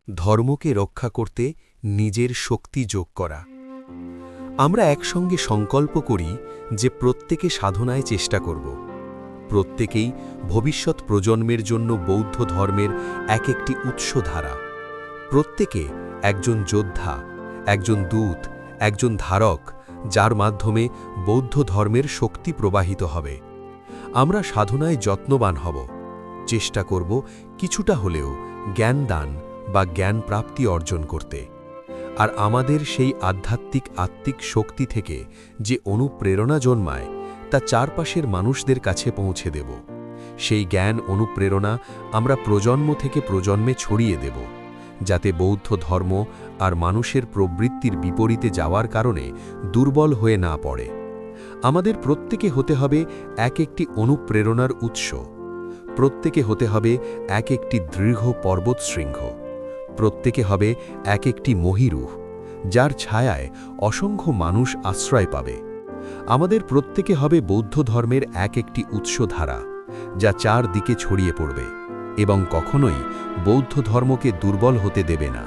ধর্মকে রক্ষা করতে নিজের শক্তি যোগ করা। আমরা একসঙ্গে সংকল্প করি যে প্রত্যেকে সাধনায় চেষ্টা করব। প্রত্যেকেই ভবিষ্যৎ প্রজন্মের জন্য বৌদ্ধ ধর্মের একটি উৎসধারা। প্রত্যেকে একজন যোদ্ধা, একজন দূত, একজন ধারক, যার মাধ্যমে বৌদ্ধ ধর্মের শক্তি প্রবাহিত হবে। আমরা সাধনায় যত্নবান হব, চেষ্টা করব কিছুটা হলেও জ্ঞান দান বা জ্ঞান প্রাপ্তি অর্জন করতে। আর আমাদের সেই আত্মিক শক্তি থেকে যে অনুপ্রেরণা জন্মায় তা চারপাশের মানুষদের কাছে পৌঁছে দেব। সেই জ্ঞান অনুপ্রেরণা আমরা প্রজন্ম থেকে প্রজন্মে ছড়িয়ে দেব, যাতে বৌদ্ধ ধর্ম আর মানুষের প্রবৃত্তির বিপরীতে যাওয়ার কারণে দুর্বল হয়ে না পড়ে। আমাদের প্রত্যেকে হতে হবে একটি অনুপ্রেরণার উৎস। প্রত্যেকে হতে হবে একটি দৃঢ় পর্বতশৃঙ্গ। প্রত্যেকে হবে একটি মহীরুহ, যার ছায়ায় অসংখ্য মানুষ আশ্রয় পাবে। আমাদের প্রত্যেকে হবে বৌদ্ধ ধর্মের একটি উৎসধারা, যা চারদিকে ছড়িয়ে পড়বে এবং কখনোই বৌদ্ধ ধর্মকে দুর্বল হতে দেবে না।